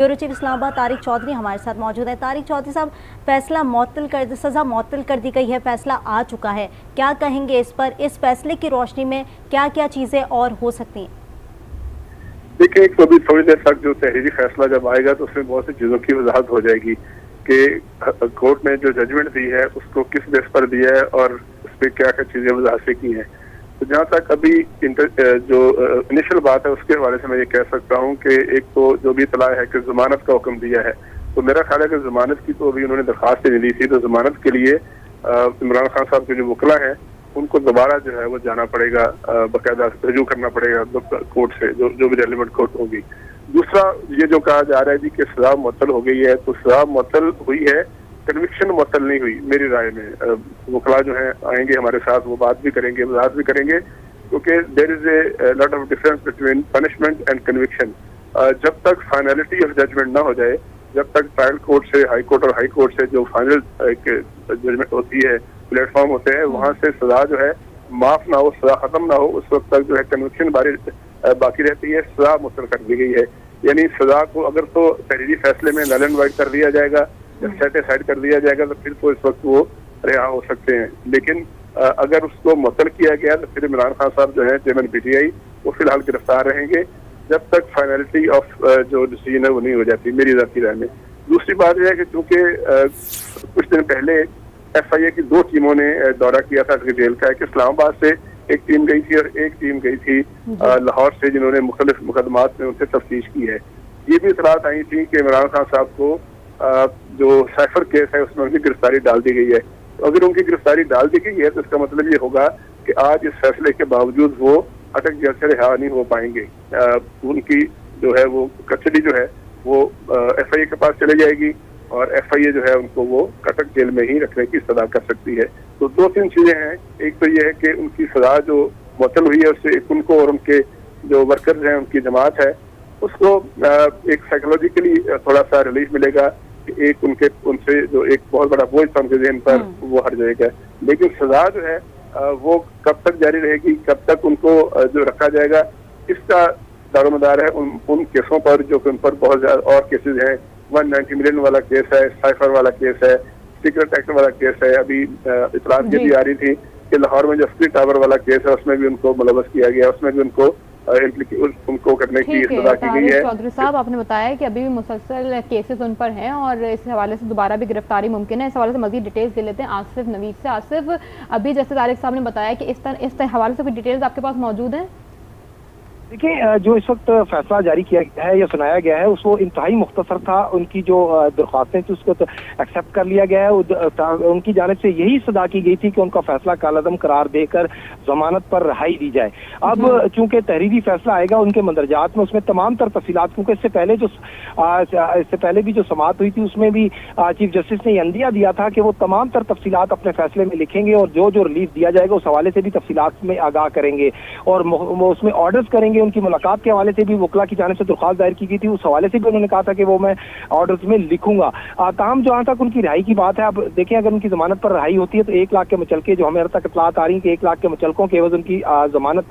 Bureau chief Islamabad Tariq Chaudhary हमारे साथ मौजूद है। तारिक चौधरी साहब, फैसला सज़ा मुअत्तल कर दी गई है, फैसला आ चुका है, क्या कहेंगे इस पर? इस फैसले की रोशनी में क्या क्या चीज़ें और हो सकती हैं? देखिए, एक तो अभी थोड़ी देर तक जो तहरीरी फैसला जब आएगा तो उसमें बहुत सी चीज़ों की वजाहत हो जाएगी कि कोर्ट ने जो जजमेंट दी है उसको किस बेस पर दिया है और उस पर क्या क्या चीज़ें वजाहत से की हैं। तो जहाँ तक अभी जो इनिशियल बात है उसके हवाले से मैं ये कह सकता हूँ कि एक तो जो भी इतला है कि जमानत का हुक्म दिया है, तो मेरा ख्याल है कि जमानत की तो अभी उन्होंने दरख्वास्त नहीं दी थी, तो जमानत के लिए इमरान खान साहब के जो वकला हैं उनको दोबारा जो है वो जाना पड़ेगा, बाकायदा रजू करना पड़ेगा कोर्ट से, जो भी रेलिवेंट कोर्ट होगी। दूसरा ये जो कहा जा रहा है जी कि सजा मुअत्तल हो गई है, तो सजा मुअत्तल हुई है, कन्विक्शन मुअत्तल नहीं हुई मेरी राय में। वकला जो है आएंगे हमारे साथ, वो बात भी करेंगे, वजाहत भी करेंगे, क्योंकि there is a lot of difference between punishment and conviction. जब तक फाइनलिटी ऑफ जजमेंट ना हो जाए, जब तक ट्रायल कोर्ट से, हाई कोर्ट और हाई कोर्ट से जो फाइनल जजमेंट होती है, प्लेटफॉर्म होते हैं, वहाँ से सजा जो है माफ ना हो, सजा खत्म ना हो, उस वक्त तक जो है कन्विक्शन बाकी रहती है, सजा मुअत्तल कर दी गई है। यानी सजा को अगर तो तहरीरी फैसले में नल एंड वाइड कर दिया जाएगा, सेट असाइड कर दिया जाएगा, तो फिर तो इस वक्त वो रिहा हो सकते हैं। लेकिन अगर उसको मुअत्तल किया गया तो फिर इमरान खान साहब जो है चेयरमैन पीटीआई, वो फिलहाल गिरफ्तार रहेंगे जब तक फाइनलिटी ऑफ जो डिसीजन है वो नहीं हो जाती, मेरी ज़ाती राय में। दूसरी बात यह है कि चूंकि कुछ दिन पहले FIA की 2 टीमों ने दौरा किया था जेल का, एक इस्लामाबाद से एक टीम गई थी और एक टीम गई थी लाहौर से, जिन्होंने मुख्तलिफ मुकदमात में उनसे तफ्तीश की है। ये भी इतलात आई थी कि इमरान खान साहब को जो साइफर केस है उसमें उनकी गिरफ्तारी डाल दी गई है। तो अगर उनकी गिरफ्तारी डाल दी गई है तो इसका मतलब ये होगा कि आज इस फैसले के बावजूद वो अटक जेल से रिहा नहीं हो पाएंगे। उनकी जो है वो कस्टडी जो है वो FIA के पास चले जाएगी और FIA जो है उनको वो कटक जेल में ही रखने की सजा कर सकती है। तो 2-3 चीजें हैं। एक तो ये है कि उनकी सजा जो मुअत्तल हुई है उससे एक उनको और उनके जो वर्कर्स हैं, उनकी जमात है, उसको एक साइकोलॉजिकली थोड़ा सा रिलीफ मिलेगा कि एक उनसे जो एक बहुत बड़ा बोझ था उनके ज़हन पर वो हट जाएगा। लेकिन सजा जो है वो कब तक जारी रहेगी, कब तक उनको जो रखा जाएगा, इसका दारोमदार है उन केसों पर जो कि उन पर बहुत ज्यादा और केसेज हैं। 190 मिलियन वाला केस है, साइफर वाला केस है, सीक्रेट एक्ट वाला केस है। अभी इतलात ये भी आ रही थी कि लाहौर में जो स्प्लिट टावर वाला केस है उसमें भी उनको मुलव्वस किया गया, उसमें भी उनको करने की सजा की गई है। चौधरी साहब, आपने बताया कि अभी भी मुसलसल केसेस उन पर हैं और इस हवाले से दोबारा भी गिरफ्तारी मुमकिन है। इस हवाले से मजीद डिटेल्स दे लेते हैं आसिफ नवीद से। आसिफ, अभी जैसे तारिक साहब ने बताया कि इस हवाले से कोई डिटेल्स आपके पास मौजूद हैं? देखिए, जो इस वक्त फैसला जारी किया गया है या सुनाया गया है उसको इंतहाई मुख्तसर था। उनकी जो दरख्वास्तें थी उसको तो एक्सेप्ट कर लिया गया है। उनकी जानिब से यही सदा की गई थी कि उनका फैसला कालअदम करार देकर जमानत पर रिहाई दी जाए। अब चूंकि तहरीरी फैसला आएगा उनके मंदरजात में, उसमें तमाम तर तफसीलात, क्योंकि इससे पहले भी जो समाअत हुई थी उसमें भी चीफ जस्टिस ने अंदिया दिया था कि वो तमाम तर तफसीलात अपने फैसले में लिखेंगे और जो रिलीफ दिया जाएगा उस हवाले से भी तफसीलात में आगाह करेंगे और वो उसमें ऑर्डर्स करेंगे। उनकी मुलाकात के हवाले से भी वकला की जानिब से दरख्वास्त दायर की गई थी, उस हवाले से भी उन्होंने कहा था कि वो मैं ऑर्डर्स में लिखूंगा। ताहम जहां तक उनकी रिहाई की बात है, अब देखें अगर उनकी जमानत पर रिहाई होती है तो 1 लाख के मुचलके, जो हमें तक इतलात आ रही है कि 1 लाख के मुचलकों के एवज उनकी जमानत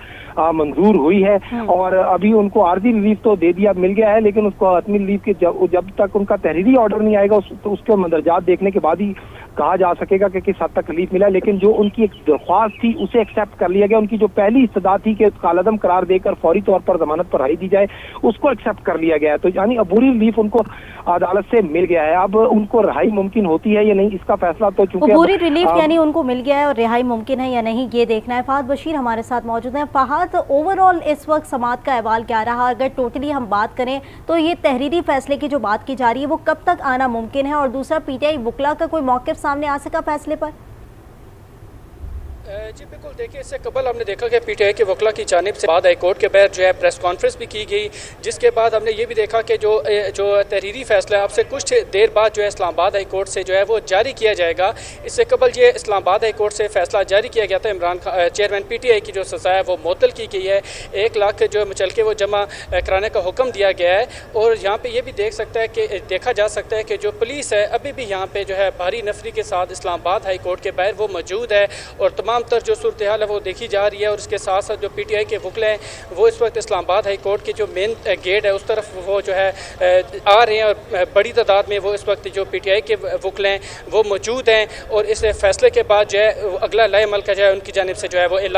मंजूर हुई है और अभी उनको आर्जी रिलीफ तो दे दिया, मिल गया है, लेकिन उसको हतमी रिलीफ के जब तक उनका तहरीरी ऑर्डर नहीं आएगा तो उसके मंदरजात देखने के बाद ही कहा जा सकेगा कि किस हद तक रिलीफ मिला। लेकिन जो उनकी एक दरख्वास्त थी उसे एक्सेप्ट कर लिया गया। उनकी जो पहली इस्तदा थी कि कालअदम करार देकर फौरी तौर पर जमानत पर रिहाई दी जाए, उसको एक्सेप्ट कर लिया गया है। तो यानी अबूरी रिलीफ उनको अदालत से मिल गया है। अब उनको रिहाई मुमकिन होती है या नहीं, इसका फैसला तो चूंकि अबूरी रिलीफ यानी उनको मिल गया है और रिहाई मुमकिन है या नहीं, ये देखना है। फहद बशीर हमारे साथ मौजूद हैं। फहद, ओवरऑल इस वक्त समाअत का अहवाल क्या रहा? अगर टोटली हम बात करें तो ये तहरीरी फैसले की जो बात की जा रही है वो कब तक आना मुमकिन है? और दूसरा, PTI वकला का कोई मौक़िफ़ सामने आ सका फैसले पर? जी बिल्कुल, देखिए इससे कबल हमने देखा कि PTI के वकला की जानिब से बाद हाई कोर्ट के बाहर जो है प्रेस कॉन्फ्रेंस भी की गई, जिसके बाद हमने ये भी देखा कि जो तहरीरी फैसला है आपसे कुछ देर बाद जो है इस्लामाबाद हाई कोर्ट से जो है वो जारी किया जाएगा। इससे कबल ये इस्लामाबाद हाई कोर्ट से फैसला जारी किया गया था, चेयरमैन PTI की जो सज़ा है वो मुअत्तल की गई है, 1 लाख जो मुचलके वो जमा कराने का हुक्म दिया गया है। और यहाँ पर यह भी देखा जा सकता है कि जो पुलिस है अभी भी यहाँ पर जो है भारी नफरी के साथ इस्लामाबाद हाई कोर्ट के बाहर वो मौजूद है और तमाम तमाम तर जो सूरत हाल है वो देखी जा रही है। और इसके साथ साथ जो PTI के वकील हैं वो इस वक्त इस्लामाबाद हाई कोर्ट के जो मेन गेट है उस तरफ वो जो है आ रहे हैं, और बड़ी तादाद में वो इस वक्त जो PTI के वकील हैं वो मौजूद हैं। और इस फैसले के बाद जो है अगला लाए अमल का जो है उनकी जानिब से जो है वो ऐलान